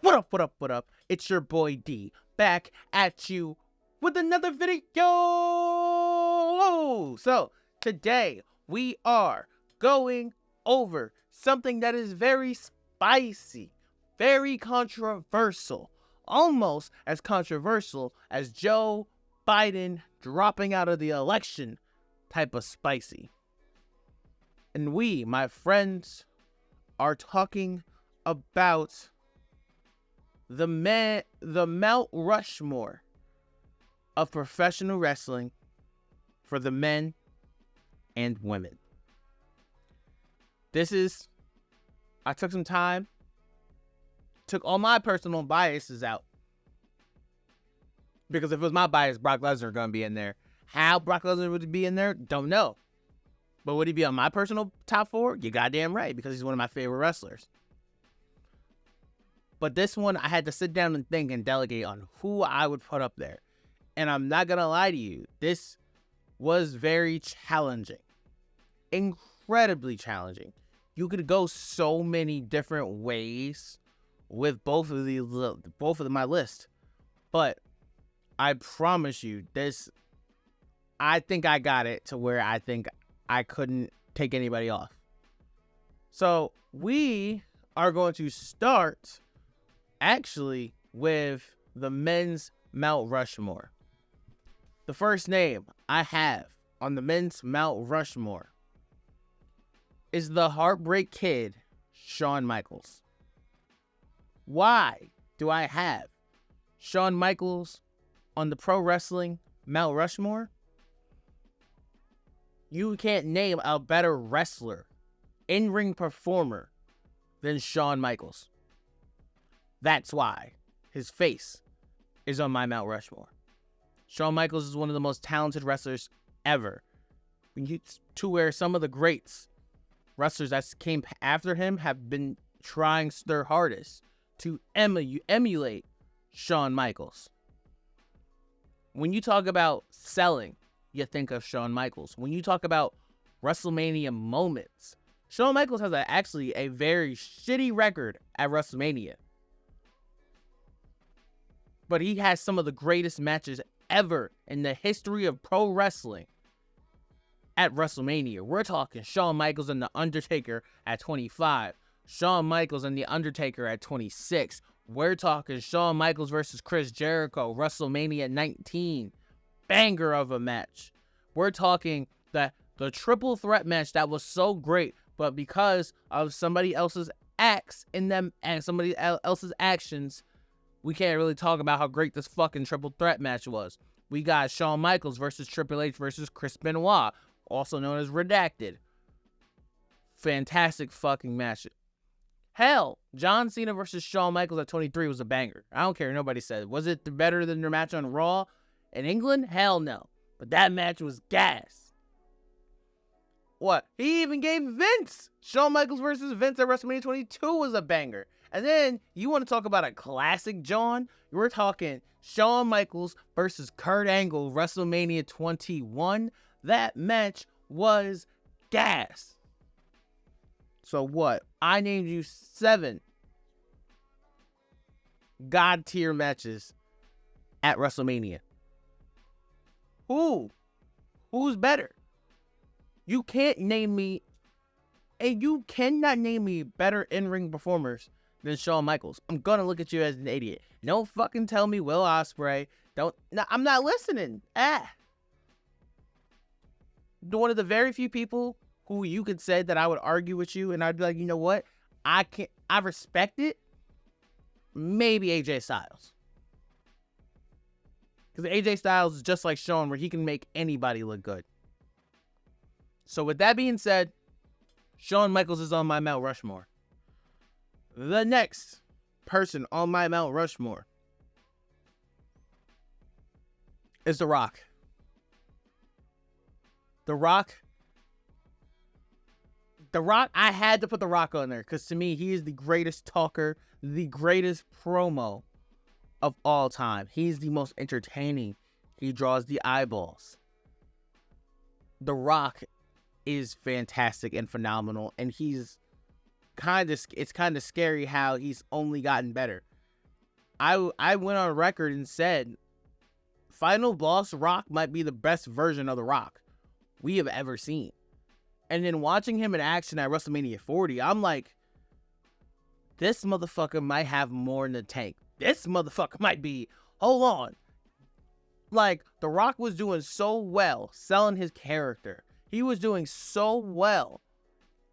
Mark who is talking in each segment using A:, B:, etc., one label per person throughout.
A: What up, what up, what up? It's your boy D, back at you with another video. So, today we are going over something that is very spicy, very controversial, almost as controversial as Joe Biden dropping out of the election type of spicy. And we, my friends, are talking about the Mount Rushmore of professional wrestling for the men and women. I took some time, took all my personal biases out. Because if it was my bias, Brock Lesnar going to be in there. How Brock Lesnar would be in there, don't know. But would he be on my personal top 4? You're goddamn right, because he's one of my favorite wrestlers. But this one, I had to sit down and think and delegate on who I would put up there. And I'm not going to lie to you, this was very challenging. Incredibly challenging. You could go so many different ways with both of my list. But I promise you, I think I got it to where I think I couldn't take anybody off. So we are going to start actually with the men's Mount Rushmore. The first name I have on the men's Mount Rushmore is the Heartbreak Kid, Shawn Michaels. Why do I have Shawn Michaels on the pro wrestling Mount Rushmore? You can't name a better wrestler, in-ring performer than Shawn Michaels. That's why his face is on my Mount Rushmore. Shawn Michaels is one of the most talented wrestlers ever. To where some of the greats, wrestlers that came after him, have been trying their hardest to emulate Shawn Michaels. When you talk about selling, you think of Shawn Michaels. When you talk about WrestleMania moments, Shawn Michaels has actually a very shitty record at WrestleMania. But he has some of the greatest matches ever in the history of pro wrestling at WrestleMania. We're talking Shawn Michaels and The Undertaker at 25. Shawn Michaels and The Undertaker at 26. We're talking Shawn Michaels versus Chris Jericho, WrestleMania 19. Banger of a match. We're talking the triple threat match that was so great, but because of somebody else's acts in them and somebody else's actions, we can't really talk about how great this fucking triple threat match was. We got Shawn Michaels versus Triple H versus Chris Benoit, also known as Redacted. Fantastic fucking match. Hell, John Cena versus Shawn Michaels at 23 was a banger. I don't care what nobody said. Was it better than their match on Raw in England? Hell no. But that match was gas. What? He even gave Vince. Shawn Michaels versus Vince at WrestleMania 22 was a banger. And then you want to talk about a classic, John? We're talking Shawn Michaels versus Kurt Angle, WrestleMania 21. That match was gas. So what? I named you 7 God tier matches at WrestleMania. Who's better? You can't name me, and you cannot name me better in-ring performers than Shawn Michaels. I'm gonna look at you as an idiot. Don't fucking tell me Will Ospreay. I'm not listening. One of the very few people who you could say that I would argue with you, and I'd be like, you know what? I respect it. Maybe AJ Styles. Because AJ Styles is just like Shawn, where he can make anybody look good. So with that being said, Shawn Michaels is on my Mount Rushmore. The next person on my Mount Rushmore is The Rock. The Rock, I had to put The Rock on there because to me, he is the greatest talker, the greatest promo of all time. He's the most entertaining. He draws the eyeballs. The Rock is fantastic and phenomenal, and it's kind of scary how he's only gotten better. I went on record and said Final Boss Rock might be the best version of The Rock we have ever seen. And then watching him in action at WrestleMania 40, I'm like, this motherfucker might have more in the tank. This motherfucker might be, hold on. Like, The Rock was doing so well selling his character. He was doing so well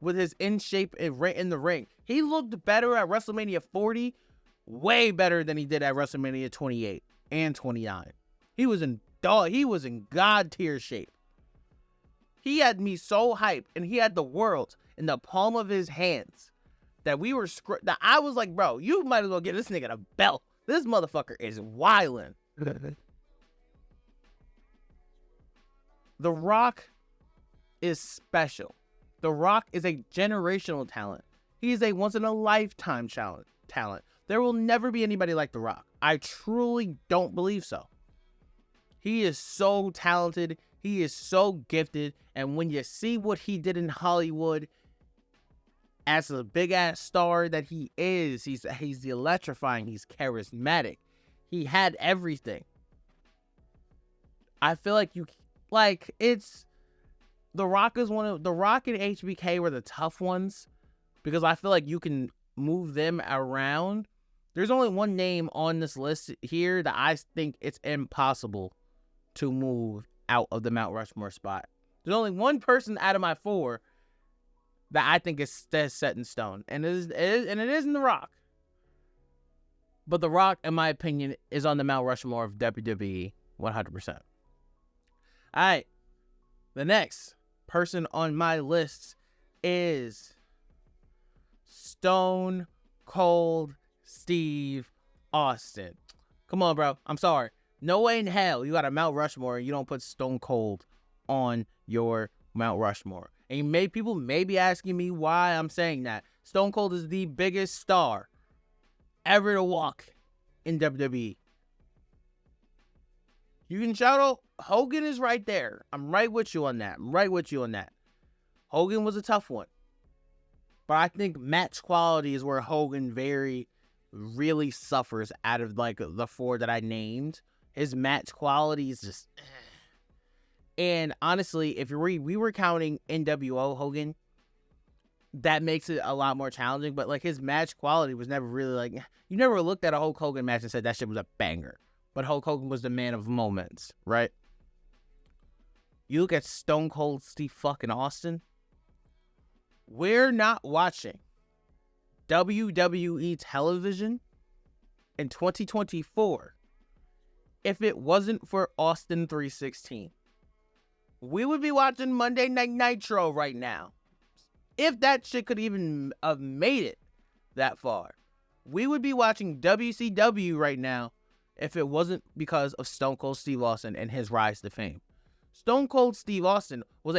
A: with his in shape in the ring. He looked better at WrestleMania 40, way better than he did at WrestleMania 28 and 29. He was in god tier shape. He had me so hyped, and he had the world in the palm of his hands that that I was like, bro, you might as well get this nigga a belt. This motherfucker is wildin'. The Rock is special. The Rock is a generational talent. He is a once-in-a-lifetime talent. There will never be anybody like The Rock. I truly don't believe so. He is so talented. He is so gifted. And when you see what he did in Hollywood as a big-ass star that he is, he's electrifying. He's charismatic. He had everything. I feel like it's... The Rock and HBK were the tough ones because I feel like you can move them around. There's only one name on this list here that I think it's impossible to move out of the Mount Rushmore spot. There's only one person out of my four that I think is set in stone, and it isn't The Rock. But The Rock, in my opinion, is on the Mount Rushmore of WWE 100%. All right, the next person on my list is Stone Cold Steve Austin. Come on, bro. I'm sorry. No way in hell you got a Mount Rushmore and you don't put Stone Cold on your Mount Rushmore. And people may be asking me why I'm saying that. Stone Cold is the biggest star ever to walk in WWE. You can shout out, Hogan is right there. I'm right with you on that. Hogan was a tough one. But I think match quality is where Hogan really suffers out of like the four that I named. His match quality is just... And honestly, if we were counting NWO Hogan, that makes it a lot more challenging. But like his match quality was never really like... You never looked at a Hulk Hogan match and said that shit was a banger. But Hulk Hogan was the man of moments, right? You look at Stone Cold Steve fucking Austin. We're not watching WWE television in 2024 if it wasn't for Austin 316. We would be watching Monday Night Nitro right now. If that shit could even have made it that far. We would be watching WCW right now if it wasn't because of Stone Cold Steve Austin and his rise to fame. Stone Cold Steve Austin was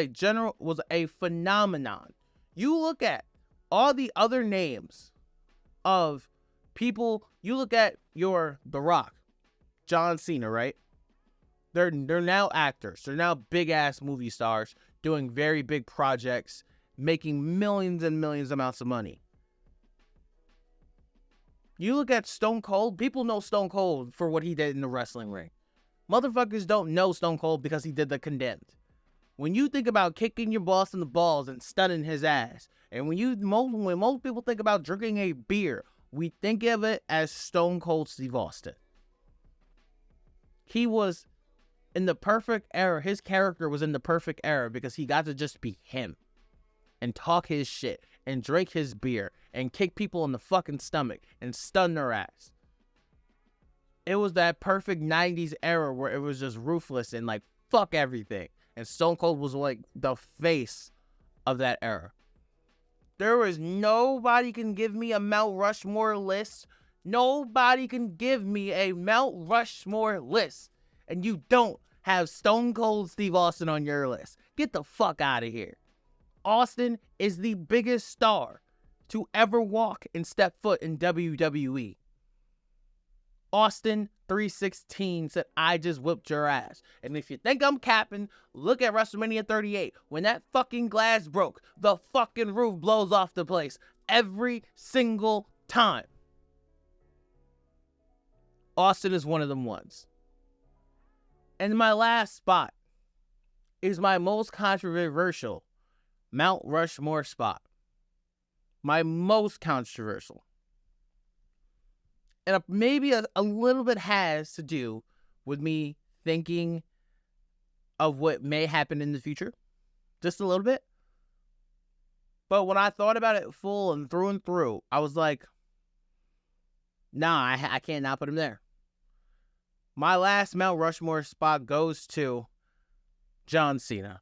A: a phenomenon. You look at all the other names of people, you look at The Rock, John Cena, right? They're now actors. They're now big-ass movie stars doing very big projects, making millions and millions amounts of money. You look at Stone Cold, people know Stone Cold for what he did in the wrestling ring. Motherfuckers don't know Stone Cold because he did The Condemned. When you think about kicking your boss in the balls and stunning his ass, and when most people think about drinking a beer, we think of it as Stone Cold Steve Austin. He was in the perfect era. His character was in the perfect era because he got to just be him and talk his shit and drink his beer and kick people in the fucking stomach and stun their ass. It was that perfect 90s era where it was just ruthless and like fuck everything. And Stone Cold was like the face of that era. There was nobody can give me a Mount Rushmore list. Nobody can give me a Mount Rushmore list. And you don't have Stone Cold Steve Austin on your list. Get the fuck out of here. Austin is the biggest star to ever walk and step foot in WWE. Austin 316 said, I just whipped your ass. And if you think I'm capping, look at WrestleMania 38. When that fucking glass broke, the fucking roof blows off the place every single time. Austin is one of them ones. And my last spot is my most controversial Mount Rushmore spot. My most controversial. And maybe a little bit has to do with me thinking of what may happen in the future. Just a little bit. But when I thought about it full and through, I was like, nah, I can't not put him there. My last Mount Rushmore spot goes to John Cena.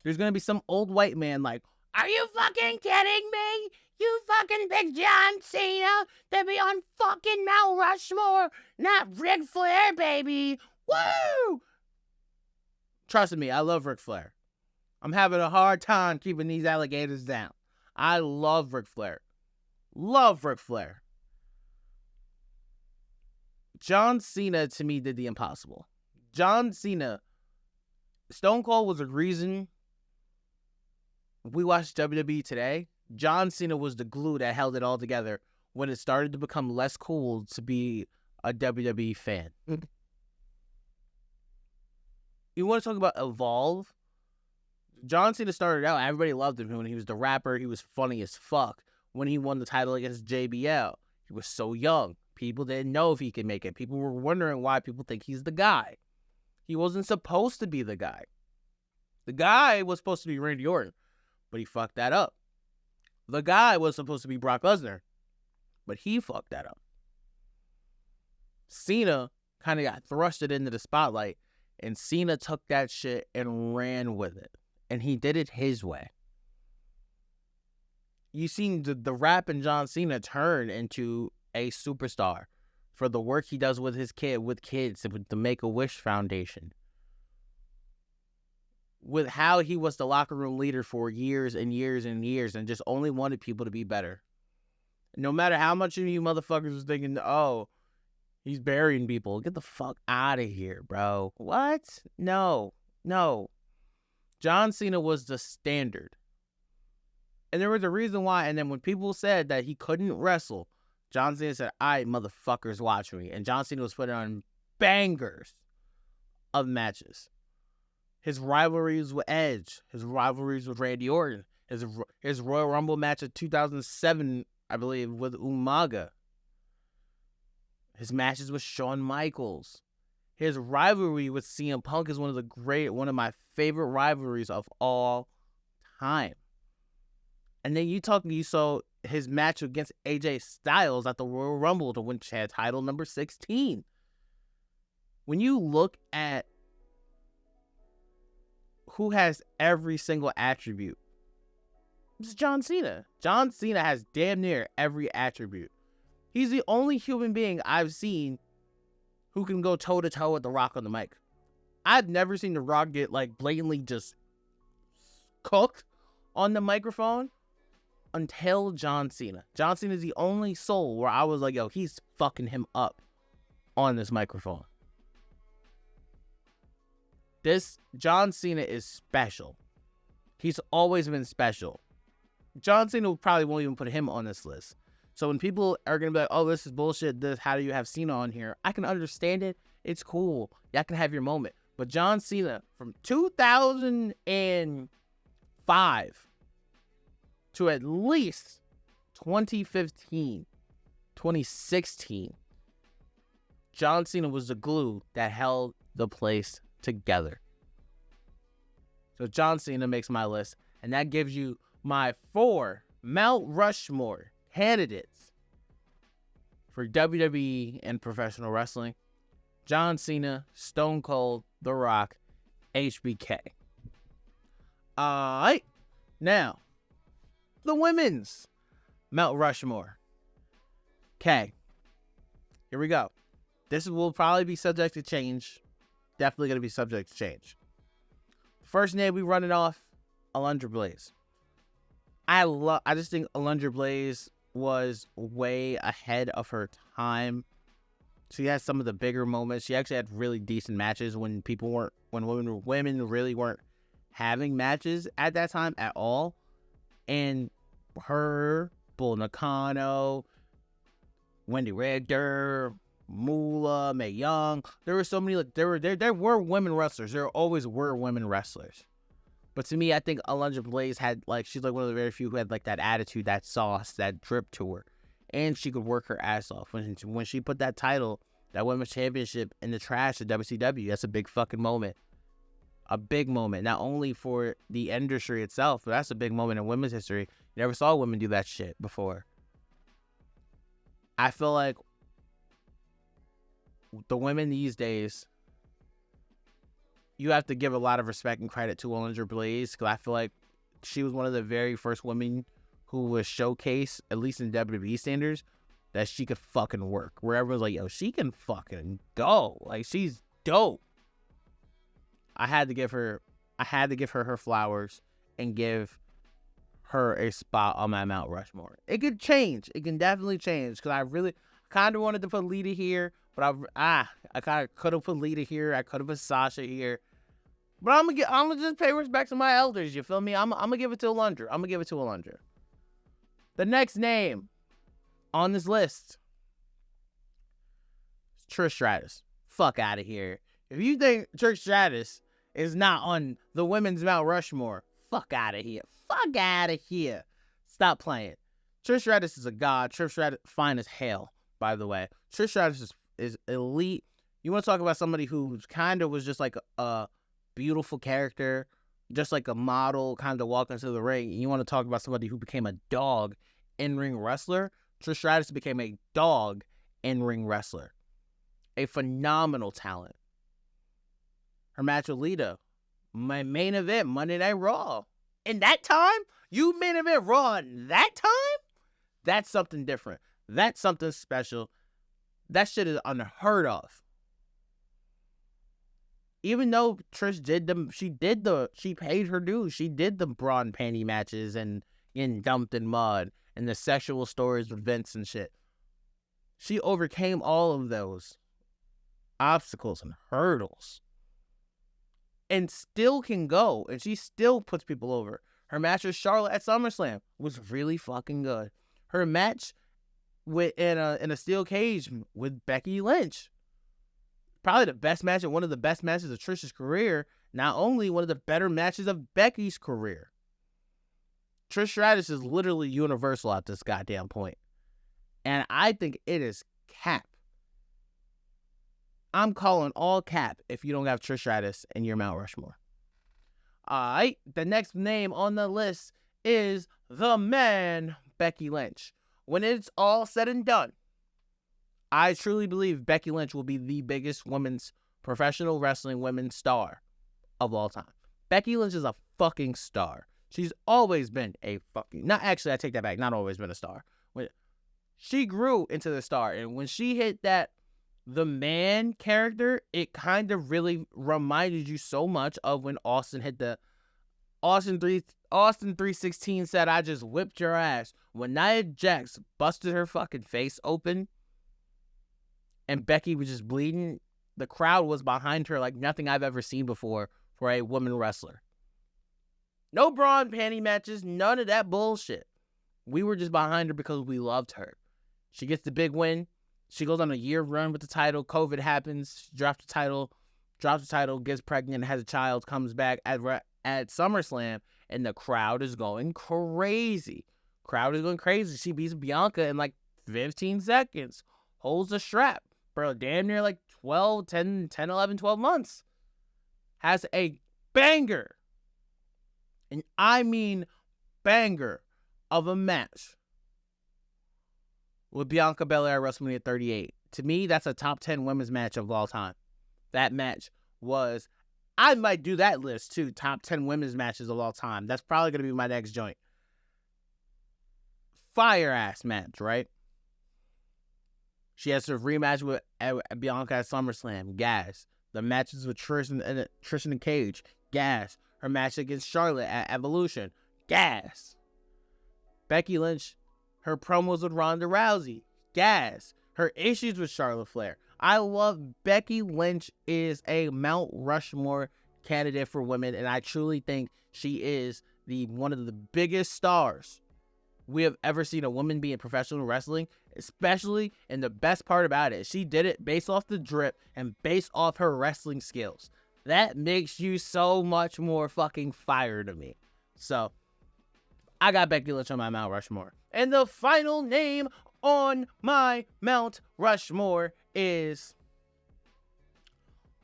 A: There's going to be some old white man like, are you fucking kidding me? You fucking picked John Cena to be on fucking Mount Rushmore, not Ric Flair, baby. Woo! Trust me, I love Ric Flair. I'm having a hard time keeping these alligators down. I love Ric Flair. Love Ric Flair. John Cena, to me, did the impossible. John Cena, Stone Cold was the reason we watched WWE today. John Cena was the glue that held it all together when it started to become less cool to be a WWE fan. You want to talk about evolve? John Cena started out, everybody loved him when he was the rapper. He was funny as fuck. When he won the title against JBL, he was so young. People didn't know if he could make it. People were wondering why people think he's the guy. He wasn't supposed to be the guy. The guy was supposed to be Randy Orton, but he fucked that up. The guy was supposed to be Brock Lesnar, but he fucked that up. Cena kind of got thrusted into the spotlight, and Cena took that shit and ran with it. And he did it his way. You seen the rap in John Cena turn into a superstar for the work he does with his kids, with the Make-A-Wish Foundation. With how he was the locker room leader for years and years and years and just only wanted people to be better. No matter how much of you motherfuckers was thinking, oh, he's burying people. Get the fuck out of here, bro. What? No. John Cena was the standard. And there was a reason why. And then when people said that he couldn't wrestle, John Cena said, all right, motherfuckers, watch me. And John Cena was putting on bangers of matches. His rivalries with Edge, his rivalries with Randy Orton, his Royal Rumble match of 2007, I believe, with Umaga. His matches with Shawn Michaels. His rivalry with CM Punk is one of my favorite rivalries of all time. And then you saw his match against AJ Styles at the Royal Rumble to win title number 16. When you look at who has every single attribute, it's John Cena. John Cena has damn near every attribute. He's the only human being I've seen who can go toe-to-toe with The Rock on the mic. I've never seen The Rock get, blatantly just cooked on the microphone until John Cena. John Cena is the only soul where I was like, yo, he's fucking him up on this microphone. This John Cena is special. He's always been special. John Cena probably won't even put him on this list. So when people are going to be like, oh, this is bullshit, how do you have Cena on here? I can understand it. It's cool. Y'all can have your moment. But John Cena, from 2005 to at least 2015, 2016, John Cena was the glue that held the place together. So John Cena makes my list. And that gives you my 4 Mount Rushmore candidates for WWE and professional wrestling. John Cena, Stone Cold, The Rock, HBK. Alright. Now, the women's Mount Rushmore. Okay. Here we go. This will probably be subject to change. Definitely going to be subject to change. First name we run it off, Alundra Blaze. I just think Alundra Blaze was way ahead of her time. She had some of the bigger moments. She actually had really decent matches when women really weren't having matches at that time at all. And her, Bull Nakano, Wendy Richter, Moolah, Mae Young. There were so many. Like, there were women wrestlers. There always were women wrestlers. But to me, I think Alundra Blaze had, like, she's like one of the very few who had like that attitude, that sauce, that drip to her, and she could work her ass off. When she put that title, that women's championship, in the trash at WCW, that's a big fucking moment. A big moment, not only for the industry itself, but that's a big moment in women's history. You never saw women do that shit before. I feel like the women these days, you have to give a lot of respect and credit to Alundra Blaze, because I feel like she was one of the very first women who was showcased, at least in WWE standards, that she could fucking work. Where everyone's like, yo, she can fucking go. Like, she's dope. I had to give her her flowers and give her a spot on my Mount Rushmore. It could change. It can definitely change, because I really kind of wanted to put Lita here, but I kind of could have put Lita here. I could have put Sasha here. But I'm gonna just pay respect to my elders, you feel me? I'm gonna give it to Alundra. The next name on this list is Trish Stratus. Fuck out of here. If you think Trish Stratus is not on the women's Mount Rushmore, fuck out of here. Fuck out of here. Stop playing. Trish Stratus is a god. Trish Stratus, fine as hell, by the way. Trish Stratus is elite. You want to talk about somebody who kind of was just like a beautiful character, just like a model, kind of walk into the ring. You want to talk about somebody who became a dog in-ring wrestler? Trish Stratus became a dog in-ring wrestler. A phenomenal talent. Her match with Lita, my main event, Monday Night Raw. In that time, you main event Raw in that time? That's something different. That's something special. That shit is unheard of. Even though Trish she paid her dues. She did the bra and panty matches and getting dumped in mud and the sexual stories with Vince and shit. She overcame all of those obstacles and hurdles and still can go, and she still puts people over. Her match with Charlotte at SummerSlam was really fucking good. Her match in a steel cage with Becky Lynch, probably the best match and one of the best matches of Trish's career. Not only one of the better matches of Becky's career. Trish Stratus is literally universal at this goddamn point. And I think it is cap. I'm calling all cap if you don't have Trish Stratus in your Mount Rushmore. Alright, the next name on the list is the man, Becky Lynch. When it's all said and done, I truly believe Becky Lynch will be the biggest women's professional wrestling women's star of all time. Becky Lynch is a fucking star. She's always been a fucking... Not actually, I take that back. Not always been a star. She grew into the star. And when she hit that the man character, it kind of really reminded you so much of when Austin hit the... Austin 316 said, I just whipped your ass. When Nia Jax busted her fucking face open and Becky was just bleeding, the crowd was behind her like nothing I've ever seen before for a woman wrestler. No bra and panty matches, none of that bullshit. We were just behind her because we loved her. She gets the big win. She goes on a year run with the title. COVID happens. She drops the title, gets pregnant, has a child, comes back at SummerSlam, and the crowd is going crazy. She beats Bianca in like 15 seconds. Holds the strap. Bro, damn near like 10, 11, 12 months. Has a banger. And I mean banger of a match with Bianca Belair at WrestleMania 38. To me, that's a top 10 women's match of all time. That match was... I might do that list too. Top 10 women's matches of all time. That's probably going to be my next joint. Fire ass match, right? She has her rematch with Bianca at SummerSlam. Gas. The matches with Trish in the cage. Gas. Her match against Charlotte at Evolution. Gas. Becky Lynch. Her promos with Ronda Rousey. Gas. Her issues with Charlotte Flair. I love Becky Lynch is a Mount Rushmore candidate for women, and I truly think she is one of the biggest stars we have ever seen a woman be in professional wrestling, Especially, and the best part about it, she did it based off the drip and based off her wrestling skills. That makes you so much more fucking fire to me. So, I got Becky Lynch on my Mount Rushmore. And the final name on my Mount Rushmore is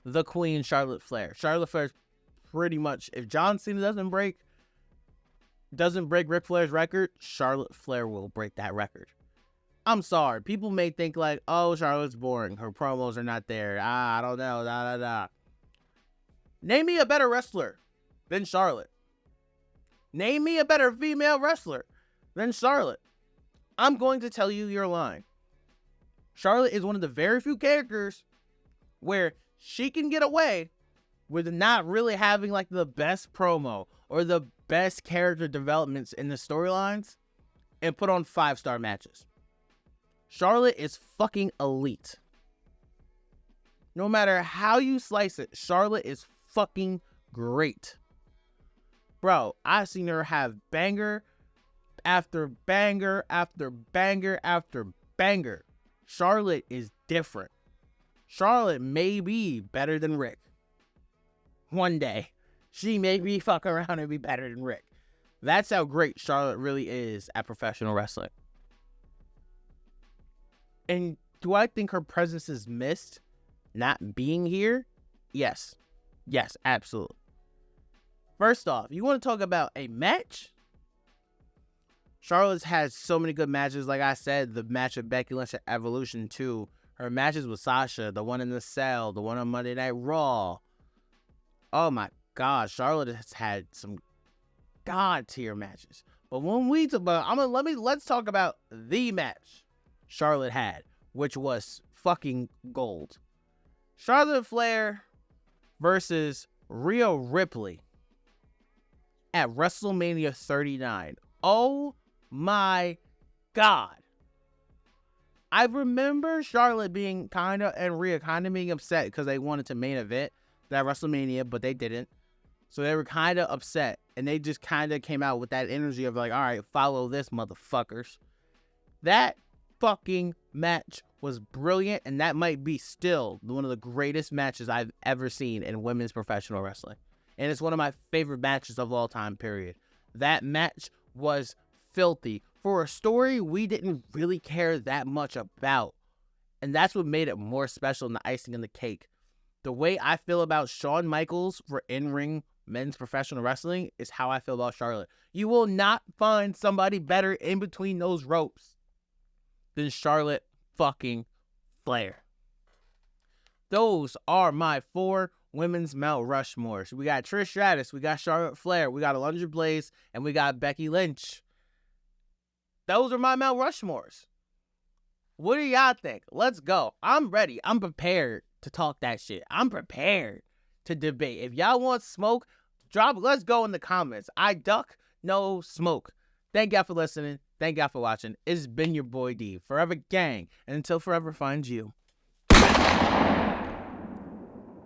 A: the Queen, Charlotte Flair. Charlotte Flair's pretty much, if John Cena doesn't break Ric Flair's record, Charlotte Flair will break that record. I'm sorry. People may think like, oh, Charlotte's boring. Her promos are not there. I don't know. Name me a better wrestler than Charlotte. Name me a better female wrestler than Charlotte. I'm going to tell you your line. Charlotte is one of the very few characters where she can get away with not really having like the best promo or the best character developments in the storylines and put on 5-star matches. Charlotte is fucking elite. No matter how you slice it, Charlotte is fucking great. Bro, I've seen her have banger after banger after banger after banger. Charlotte is different. Charlotte may be better than Rick. One day, she may be fuck around and be better than Rick. That's how great Charlotte really is at professional wrestling. And do I think her presence is missed not being here? Yes. Yes, absolutely. First off, you want to talk about a match? Charlotte's has so many good matches. Like I said, the match with Becky Lynch at Evolution 2. Her matches with Sasha, the one in the cell, the one on Monday Night Raw. Oh my God, Charlotte has had some God tier matches. But when we talk about, let's talk about the match Charlotte had, which was fucking gold. Charlotte Flair versus Rhea Ripley at WrestleMania 39. Oh my God. I remember Charlotte being and Rhea being upset because they wanted to main event that WrestleMania, but they didn't. So they were kind of upset, and they just kind of came out with that energy of like, all right, follow this, motherfuckers. That fucking match was brilliant, and that might be still one of the greatest matches I've ever seen in women's professional wrestling. And it's one of my favorite matches of all time, period. That match was filthy for a story we didn't really care that much about. And that's what made it more special than the icing on the cake. The way I feel about Shawn Michaels for in-ring men's professional wrestling is how I feel about Charlotte. You will not find somebody better in between those ropes than Charlotte fucking Flair. Those are my 4 women's Mount Rushmores. We got Trish Stratus, we got Charlotte Flair, we got Alundra Blaze, and we got Becky Lynch. Those are my Mount Rushmores. What do y'all think? Let's go. I'm ready. I'm prepared to talk that shit. I'm prepared to debate. If y'all want smoke, let's go in the comments. I duck, no smoke. Thank y'all for listening. Thank y'all for watching. It's been your boy D. Forever Gang. And until forever finds you.